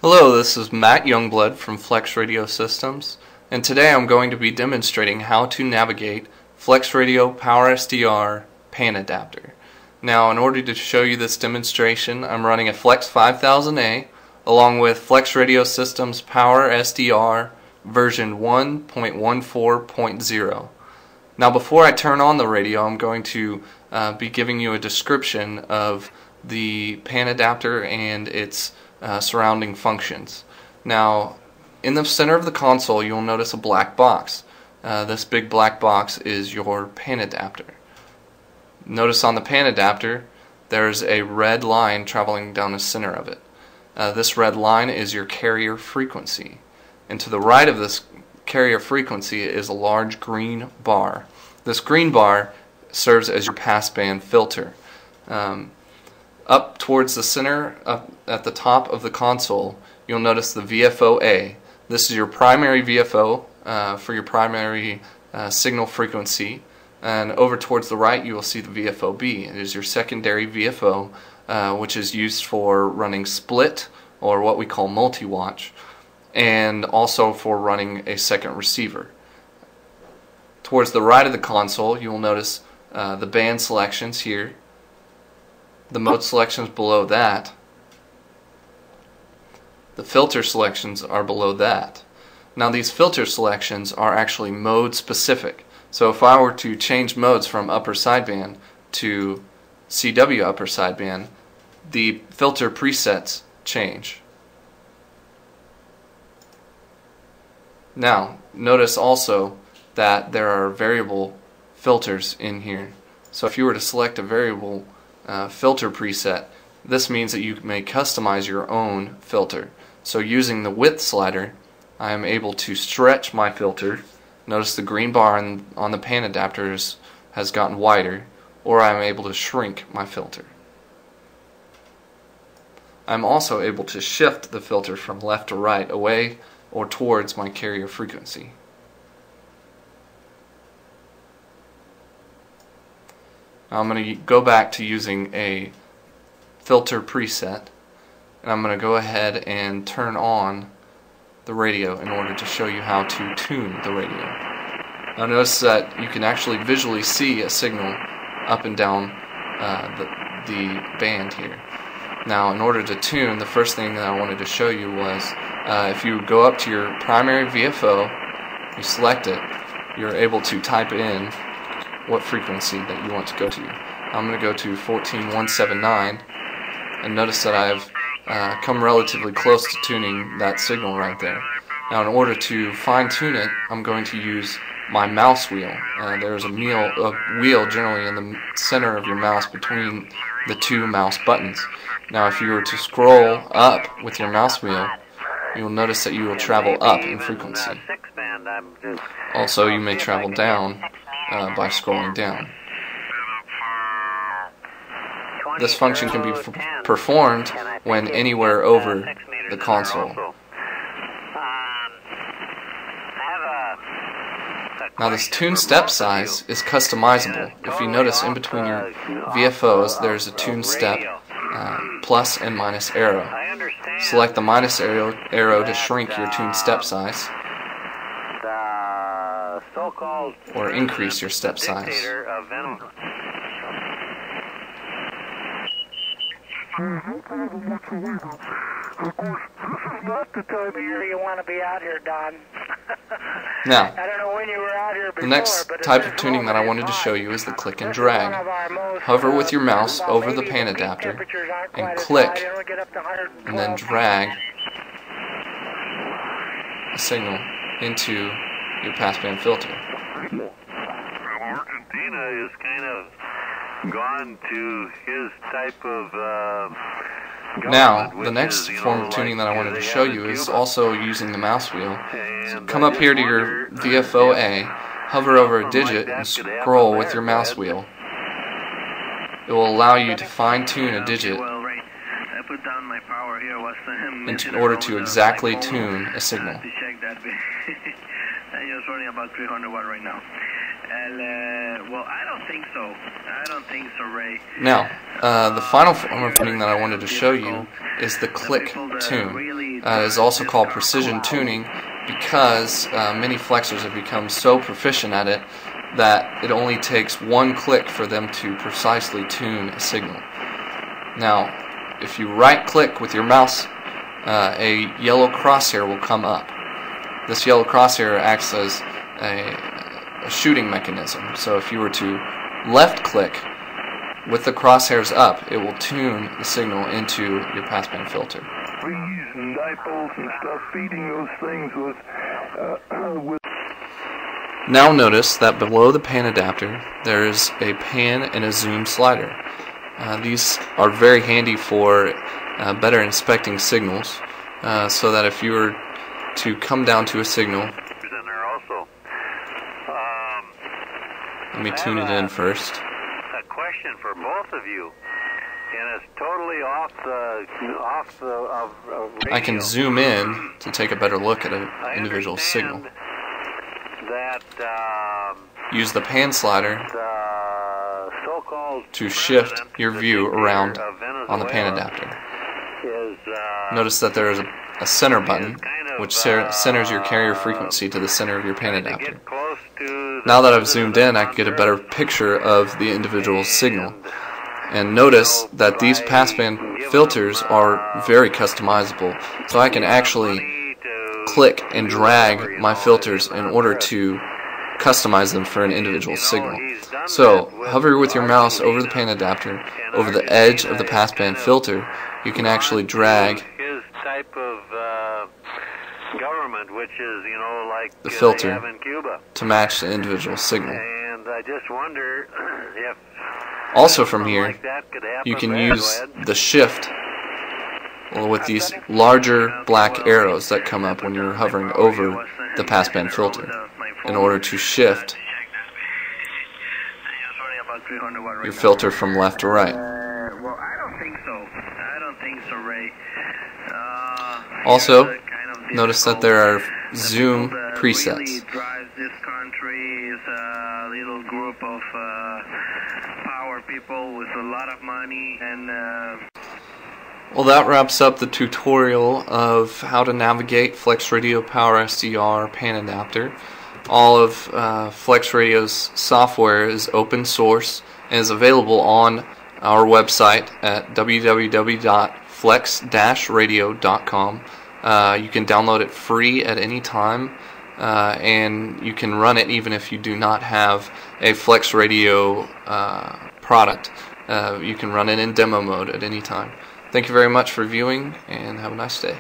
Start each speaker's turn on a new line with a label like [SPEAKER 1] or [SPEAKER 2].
[SPEAKER 1] Hello, this is Matt Youngblood from FlexRadio Systems, and today I'm going to be demonstrating how to navigate FlexRadio PowerSDR Pan Adapter. Now, in order to show you this demonstration, I'm running a Flex 5000A along with FlexRadio Systems PowerSDR version 1.14.0. Now, before I turn on the radio, I'm going to be giving you a description of the Pan Adapter and its surrounding functions. Now, in the center of the console, you'll notice a black box. This big black box is your Pan Adapter. Notice on the Pan Adapter, there's a red line traveling down the center of it. This red line is your carrier frequency. And to the right of this carrier frequency is a large green bar. This green bar serves as your passband filter. Up towards the center, up at the top of the console, you'll notice the VFO-A. This is your primary VFO for your primary signal frequency, and over towards the right you will see the VFO-B. It is your secondary VFO, which is used for running split, or what we call multi-watch, and also for running a second receiver. Towards the right of the console, you will notice the band selections here, the mode selections below that, the filter selections are below that. Now, these filter selections are actually mode specific. So if I were to change modes from upper sideband to CW upper sideband, the filter presets change. Now, notice also that there are variable filters in here. So if you were to select a variable filter preset, this means that you may customize your own filter. So using the width slider, I am able to stretch my filter. Notice the green bar on the Pan Adapter has gotten wider, or I am able to shrink my filter. I'm also able to shift the filter from left to right, away or towards my carrier frequency. Now I'm going to go back to using a filter preset, and I'm going to go ahead and turn on the radio in order to show you how to tune the radio. Now notice that you can actually visually see a signal up and down the band here. Now, in order to tune, the first thing that I wanted to show you was if you go up to your primary VFO, you select it, you're able to type in what frequency that you want to go to. I'm going to go to 14179, and notice that I've come relatively close to tuning that signal right there. Now, in order to fine-tune it, I'm going to use my mouse wheel. There's a wheel generally in the center of your mouse between the two mouse buttons. Now, if you were to scroll up with your mouse wheel, you'll notice that you will travel up in frequency. Also, you may travel down by scrolling down. This function can be performed when anywhere over the console. Now, this tune step size is customizable. If you notice in between your VFOs, there's a tune step plus and minus arrow. Select the minus arrow to shrink your tune step size, or increase your step size.
[SPEAKER 2] Of course, this is not the time of year you want to be out here, Don.
[SPEAKER 1] Now,
[SPEAKER 2] I don't know when you were out here before,
[SPEAKER 1] the next type of tuning that I wanted to show you is the click and drag. Hover with your mouse over the Pan Adapter and click, and then drag a signal into your passband filter.
[SPEAKER 3] Argentina is kind of gone to his type of
[SPEAKER 1] Now, the next form of tuning that I wanted to show you is also using the mouse wheel. So come up here to your VFO-A, hover over a digit, and scroll with your mouse wheel. It will allow you to fine-tune a digit in order to exactly tune a signal.
[SPEAKER 3] Just running about 300 watt right now.
[SPEAKER 4] Well, I don't think so. I don't think so, Ray.
[SPEAKER 1] Now, the final form of tuning that I wanted to show you is the click tune. It is also called precision tuning because many flexors have become so proficient at it that it only takes one click for them to precisely tune a signal. Now, if you right-click with your mouse, a yellow crosshair will come up. This yellow crosshair acts as a shooting mechanism. So if you were to left-click with the crosshairs up, it will tune the signal into your passband filter.
[SPEAKER 5] Trees and dipoles and stuff feeding those things with
[SPEAKER 1] Now notice that below the pan adapter there is a pan and a zoom slider. These are very handy for better inspecting signals, so that if you were to come down to a signal, let me tune it in first.
[SPEAKER 3] A question for both of you, and it's totally off the
[SPEAKER 1] I can zoom in to take a better look at an individual signal.
[SPEAKER 3] That
[SPEAKER 1] Use the pan slider
[SPEAKER 3] the so-called
[SPEAKER 1] to shift
[SPEAKER 3] president,
[SPEAKER 1] your
[SPEAKER 3] the
[SPEAKER 1] view
[SPEAKER 3] dictator
[SPEAKER 1] around
[SPEAKER 3] of
[SPEAKER 1] on the pan
[SPEAKER 3] Venezuela,
[SPEAKER 1] adapter.
[SPEAKER 3] is
[SPEAKER 1] Notice that there is a center button which centers your carrier frequency to the center of your pan
[SPEAKER 3] to
[SPEAKER 1] adapter.
[SPEAKER 3] get close to
[SPEAKER 1] Now that I've zoomed in, I can get a better picture of the individual signal. And notice that these passband filters are very customizable, so I can actually click and drag my filters in order to customize them for an individual signal. So, hover with your mouse over the pan adapter, over the edge of the passband filter, you can actually drag
[SPEAKER 3] his type of government, which is, like
[SPEAKER 1] the
[SPEAKER 3] they
[SPEAKER 1] filter
[SPEAKER 3] have in Cuba.
[SPEAKER 1] to match the individual signal.
[SPEAKER 3] And I just wonder if
[SPEAKER 1] Also from here,
[SPEAKER 3] like that could happen.
[SPEAKER 1] you can
[SPEAKER 3] Go
[SPEAKER 1] use
[SPEAKER 3] ahead.
[SPEAKER 1] the shift with these larger black arrows that come up when you're hovering over the passband filter in order to shift your filter from left to right.
[SPEAKER 4] Well, I don't think so. I don't think so, Ray.
[SPEAKER 1] Also, notice that there are zoom presets.
[SPEAKER 4] Really drives this country is a little group of power people with a lot of money and.
[SPEAKER 1] Well, that wraps up the tutorial of how to navigate FlexRadio PowerSDR Pan Adapter. All of FlexRadio's software is open source and is available on our website at www.flex-radio.com. You can download it free at any time, and you can run it even if you do not have a FlexRadio product. You can run it in demo mode at any time. Thank you very much for viewing, and have a nice day.